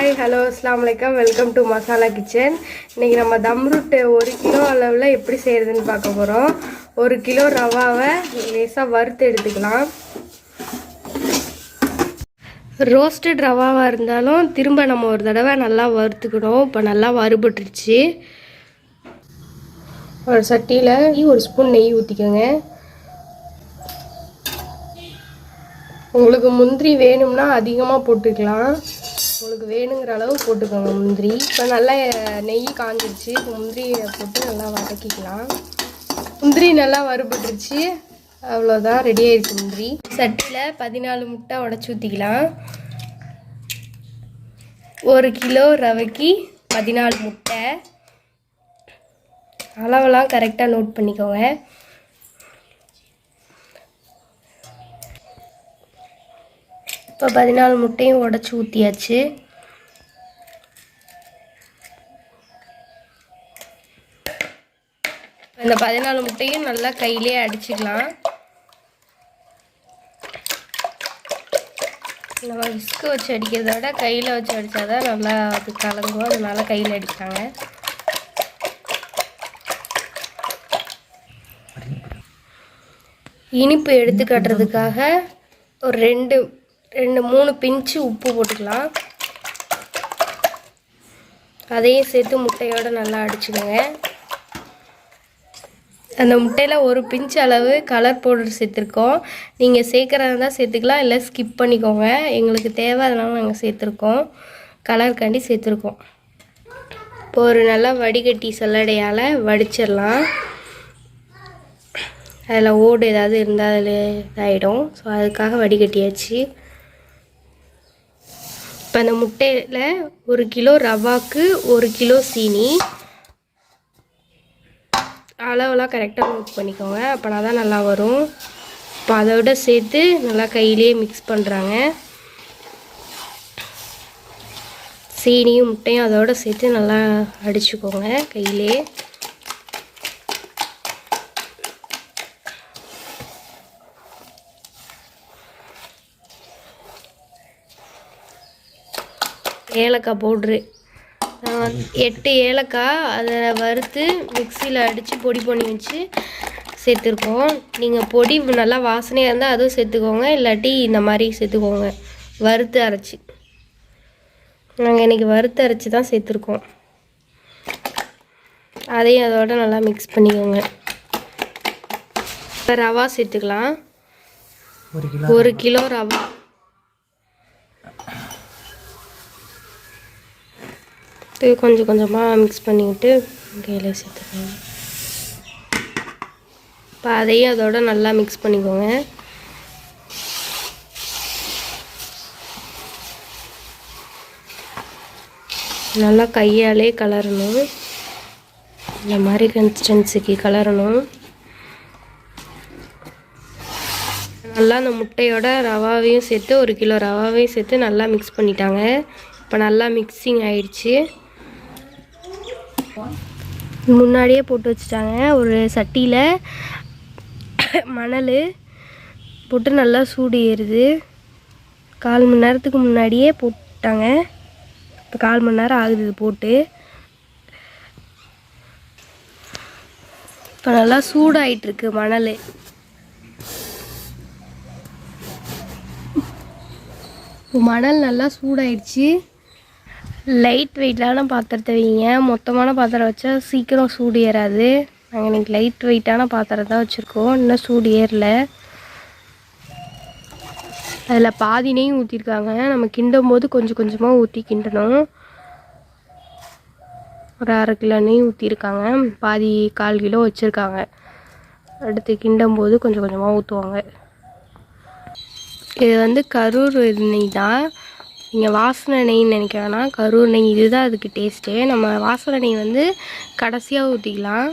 Hi hello அஸ்ஸலாமு அலைக்கும் welcome to masala kitchen. இன்றைக்கி நம்ம தம் ரொட்டி 1 கிலோ அளவில் எப்படி செய்கிறதுன்னு பார்க்க போகிறோம். 1 கிலோ ரவாவை லேசாக வறுத்து எடுத்துக்கலாம். ரோஸ்டட் ரவாவாக இருந்தாலும் திரும்ப நம்ம ஒரு தடவை நல்லா வறுத்துக்கணும். இப்போ நல்லா வறுபட்டுருச்சு. ஒரு சட்டியில் 1 ஸ்பூன் நெய் ஊற்றிக்கோங்க. உங்களுக்கு முந்திரி வேணும்னா அதிகமாக போட்டுக்கலாம். உங்களுக்கு வேணுங்கிற அளவு போட்டுக்கோங்க முந்திரி. இப்போ நல்லா நெய் காஞ்சிடுச்சு. இப்போ முந்திரியை போட்டு நல்லா வதக்கிக்கலாம். முந்திரி நல்லா வறுபட்டுருச்சு. அவ்வளோதான், ரெடி ஆயிடுச்சு முந்திரி. சட்டியில் 14 முட்டை உடச்சி ஊற்றிக்கலாம். 1 கிலோ ரவைக்கு 14 முட்டை. அளவெல்லாம் கரெக்டாக நோட் பண்ணிக்கோங்க. இப்போ 14 முட்டையும் உடச்சி ஊற்றியாச்சு. இந்த 14 முட்டையும் நல்லா கையிலே அடிச்சுக்கலாம். நம்ம விஸ்கு வச்சு அடிக்கிறத விட கையில் வச்சு அடித்தாதான் நல்லா அது கலங்கும். அதனால கையில் அடிக்கிறாங்க. இனிப்பு எடுத்து கட்டுறதுக்காக ஒரு 2-3 பிஞ்சு உப்பு போட்டுக்கலாம். அதையும் சேர்த்து முட்டையோடு நல்லா அடிச்சுக்கோங்க. அந்த முட்டையில் ஒரு பிஞ்சு அளவு கலர் பவுடர் சேர்த்துருக்கோம். நீங்கள் சேர்க்குறதா இருந்தால் சேர்த்துக்கலாம், இல்லை ஸ்கிப் பண்ணிக்கோங்க. எங்களுக்கு தேவை, அதனால் நாங்கள் சேர்த்துருக்கோம். கலருக்காண்டி சேர்த்துருக்கோம். இப்போ ஒரு நல்லா வடிகட்டி சல்லடையால் வடிச்சிடலாம். அதில் ஓடு ஏதாவது இருந்தால் அதில் இதாகிடும். ஸோ அதுக்காக வடிகட்டியாச்சு. இப்போ அந்த முட்டையில் 1 கிலோ ரவாக்கு 1 கிலோ சீனி. அளவெல்லாம் கரெக்டாக நோட் பண்ணிக்கோங்க. அப்போனா தான் நல்லா வரும். இப்போ அதோட சேர்த்து நல்லா கையிலே மிக்ஸ் பண்ணுறாங்க. சீனியும் முட்டையும் அதோடு சேர்த்து நல்லா அடிச்சுக்கோங்க கையிலே. ஏலக்காய் பவுட்ரு 8 ஏலக்காய் அதை வறுத்து மிக்சியில் அடித்து பொடி பண்ணி வச்சு சேர்த்துருக்கோம். நீங்கள் பொடி நல்லா வாசனையாக இருந்தால் அதுவும் சேர்த்துக்கோங்க, இல்லாட்டி இந்த மாதிரி சேர்த்துக்கோங்க வறுத்து அரைச்சி. நாங்கள் இன்றைக்கி வறுத்து அரைச்சி தான் சேர்த்துருக்கோம். அதையும் அதோட நல்லா மிக்ஸ் பண்ணிக்கோங்க. இப்போ ரவா சேர்த்துக்கலாம். 1 கிலோ ரவா. கொஞ்சம் கொஞ்சமாக மிக்ஸ் பண்ணிக்கிட்டு கையில் சேர்த்துக்கோங்க. இப்போ அதையும் அதோட நல்லா மிக்ஸ் பண்ணிக்கோங்க. நல்லா கையாலே கலரணும். இந்த மாதிரி கன்சிஸ்டன்சிக்கு கலரணும். நல்லா அந்த முட்டையோட ரவாவையும் சேர்த்து 1 கிலோ ரவாவையும் சேர்த்து நல்லா மிக்ஸ் பண்ணிட்டாங்க. இப்போ நல்லா மிக்சிங் ஆயிடுச்சு. முன்னாடியே போட்டு வச்சுட்டாங்க. ஒரு சட்டியில் மணல் போட்டு நல்லா சூடு ஏறுது. 1/4 மணி நேரத்துக்கு முன்னாடியே போட்டாங்க. இப்போ 1/4 மணி நேரம் ஆகுது இது போட்டு. இப்போ நல்லா சூடாயிட்ருக்கு மணல். இப்போ மணல் நல்லா சூடாயிடுச்சு. லைட் வெயிட்டான பாத்திரத்தை வைங்க. மொத்தமான பாத்திரம் வச்சா சீக்கிரம் சூடு ஏறாது. நாங்கள் இன்றைக்கி லைட் வெயிட்டான பாத்திரம் தான் வச்சுருக்கோம். இன்னும் சூடு ஏறல. அதில் பாதி நெய் ஊற்றிருக்காங்க. நம்ம கிண்டும் போது கொஞ்சம் கொஞ்சமாக ஊற்றி கிண்டணும். ஒரு 1/2 கிலோ நெய் ஊற்றிருக்காங்க. பாதி 1/4 கிலோ வச்சுருக்காங்க. அடுத்து கிண்டும் போது கொஞ்சம் கொஞ்சமாக ஊற்றுவாங்க. இது கரூர் நெய் தான். நீங்கள் வாசனை நெய்ன்னு நினைக்க வேணாம், கரூர் நெய் இதுதான் அதுக்கு டேஸ்ட்டே. நம்ம வாசனை நெய் கடைசியாக ஊற்றிக்கலாம்.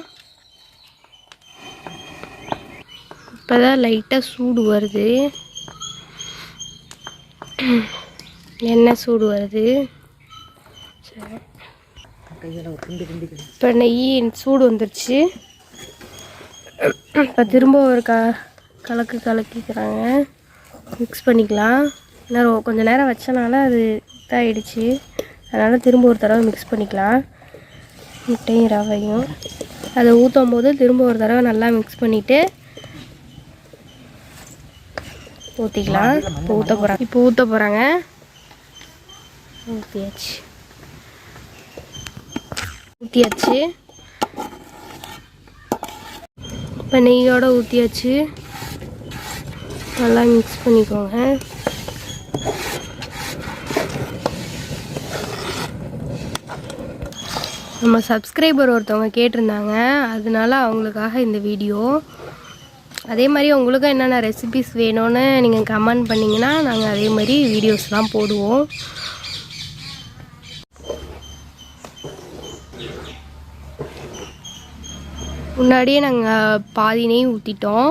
இப்போ தான் லைட்டாக சூடு வருது. எண்ணெய் சூடு வருது. இப்போ நெய் சூடு வந்துடுச்சு. இப்போ திரும்ப ஒரு கலக்கிக்கிறாங்க. மிக்ஸ் பண்ணிக்கலாம். இன்னும் கொஞ்சம் நேரம் வச்சனால அது இதாகிடுச்சு. அதனால் திரும்ப ஒரு தடவை மிக்ஸ் பண்ணிக்கலாம். முட்டையும் ரவையும் அதை ஊற்றும் போது திரும்ப ஒரு தடவை நல்லா மிக்ஸ் பண்ணிவிட்டு ஊற்றிக்கலாம். இப்போ ஊற்ற போகிறாங்க. ஊற்றியாச்சு. இப்போ நெய்யோடு ஊற்றியாச்சு. நல்லா மிக்ஸ் பண்ணிக்கோங்க. நம்ம சப்ஸ்கிரைபர் ஒருத்தவங்க கேட்டிருந்தாங்க, அதனால அவங்களுக்காக இந்த வீடியோ. அதே மாதிரி உங்களுக்கும் என்னென்ன ரெசிபிஸ் வேணும்னு நீங்கள் கமெண்ட் பண்ணிங்கன்னா நாங்கள் அதே மாதிரி வீடியோஸ்லாம் போடுவோம். முன்னாடியே நாங்கள் பாதி நெய் ஊற்றிட்டோம்.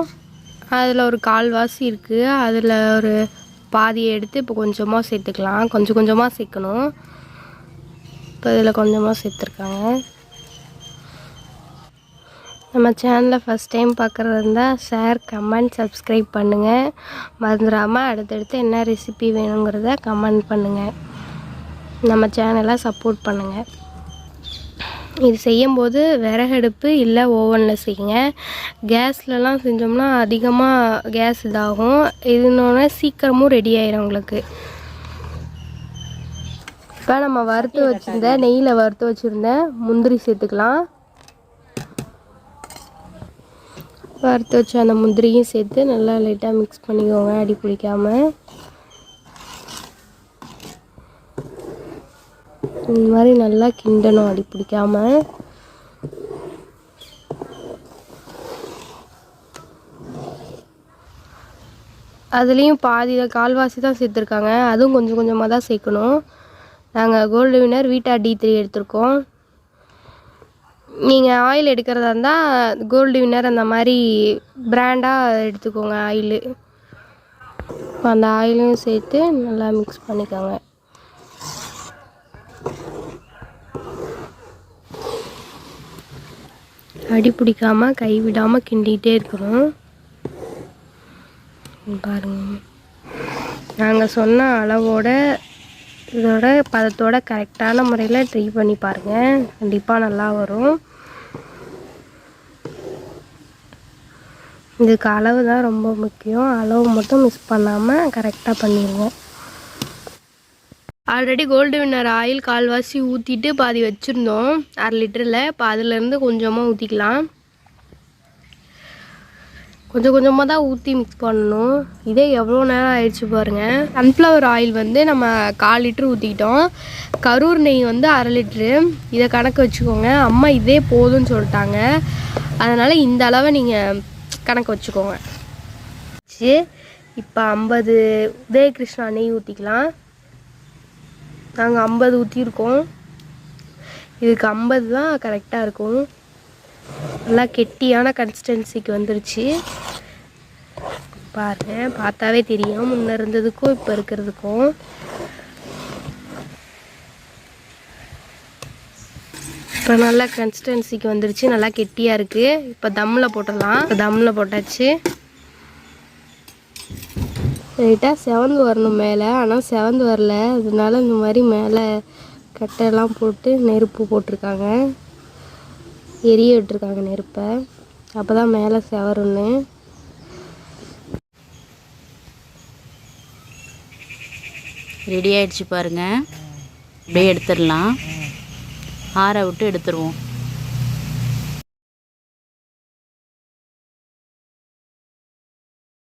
அதில் ஒரு கால்வாசி இருக்குது. அதில் ஒரு பாதியை எடுத்து இப்போ கொஞ்சமாக சேர்த்துக்கலாம். கொஞ்சம் கொஞ்சமாக சேர்க்கணும். இப்போ இதில் கொஞ்சமாக சேர்த்துருக்காங்க. நம்ம சேனலை ஃபஸ்ட் டைம் பார்க்குறது இருந்தால் ஷேர், கமெண்ட், சப்ஸ்கிரைப் பண்ணுங்கள். மறந்துடாமல் அடுத்தடுத்து என்ன ரெசிபி வேணுங்கிறத கமெண்ட் பண்ணுங்கள். நம்ம சேனலை சப்போர்ட் பண்ணுங்கள். இது செய்யும்போது விறகடுப்பு இல்லை ஓவனில் செய்யுங்க. கேஸ்லலாம் செஞ்சோம்னா அதிகமாக கேஸ் இதாகும். இதுனோடனே சீக்கிரமும் ரெடி ஆயிடும் உங்களுக்கு. இப்போ நம்ம நெய்யில் வறுத்து வச்சுருந்த முந்திரி சேர்த்துக்கலாம். வறுத்து வச்சு அந்த முந்திரியும் சேர்த்து நல்லா லைட்டாக மிக்ஸ் பண்ணிக்கோங்க, அடி பிடிக்காமல். இந்த மாதிரி நல்லா கிண்டணும், அடி பிடிக்காமல். அதுலேயும் பாதியில் கால்வாசி தான் சேர்த்துருக்காங்க. அதுவும் கொஞ்சம் கொஞ்சமாக தான் சேர்க்கணும். நாங்கள் கோல்டு வின்னர் வீட்டா D3 எடுத்திருக்கோம். நீங்கள் ஆயில் எடுக்கிறதா இருந்தால் கோல்டு வின்னர் அந்த மாதிரி பிராண்டாக எடுத்துக்கோங்க ஆயிலு. அந்த ஆயிலையும் சேர்த்து நல்லா மிக்ஸ் பண்ணிக்கோங்க. அடி பிடிக்காமல் கை விடாமல் கிண்டிகிட்டே இருக்கணும். பாருங்கள், நாங்கள் சொன்ன அளவோட இதோட பதத்தோட கரெக்டான முறையில் ட்ரை பண்ணி பாருங்கள். கண்டிப்பாக நல்லா வரும். இதுக்கு அளவு தான் ரொம்ப முக்கியம். அளவு மட்டும் மிஸ் பண்ணாமல் கரெக்டாக பண்ணிடுங்க. ஆல்ரெடி கோல்டு வின்னர் ஆயில் கால்வாசி ஊற்றிட்டு பாதி வச்சுருந்தோம் 1/2 லிட்டரில். இப்போ அதிலேருந்து கொஞ்சமாக ஊற்றிக்கலாம். கொஞ்சம் கொஞ்சமாக தான் ஊற்றி மிக்ஸ் பண்ணணும். இதே எவ்வளோ நேரம் ஆயிடுச்சு பாருங்கள். சன்ஃப்ளவர் ஆயில் நம்ம 1/4 லிட்ரு ஊற்றிக்கிட்டோம். கரூர் நெய் 1/2 லிட்ரு. இதை கணக்கு வச்சுக்கோங்க. அம்மா இதே போதும்னு சொல்லிட்டாங்க. அதனால் இந்த அளவை நீங்கள் கணக்கு வச்சுக்கோங்க. இப்போ 50 உதயகிருஷ்ணா நெய் ஊற்றிக்கலாம். நாங்கள் 50 ஊற்றிருக்கோம். இதுக்கு 50 தான் கரெக்டாக இருக்கும். நல்லா கெட்டியான கன்சிஸ்டன்சிக்கு வந்துருச்சு. பாருங்கள், பார்த்தாவே தெரியும் முன்ன இருந்ததுக்கும் இப்போ இருக்கிறதுக்கும். இப்போ நல்லா கன்சிஸ்டன்சிக்கு வந்துருச்சு. நல்லா கெட்டியாக இருக்குது. இப்போ தம்மில் போட்டுடலாம். தம்மில் போட்டாச்சு. லைட்டாக செவந்து வரணும் மேலே, ஆனால் செவந்து வரல. அதனால இந்த மாதிரி மேலே கட்டையெல்லாம் போட்டு நெருப்பு போட்டிருக்காங்க. எரிய விட்டுருக்காங்க நெருப்பை. அப்போ தான் மேலே செவருன்னு. ரெடி ஆகிடுச்சு பாருங்கள். அப்படியே எடுத்துடலாம். ஆற விட்டு எடுத்துருவோம்.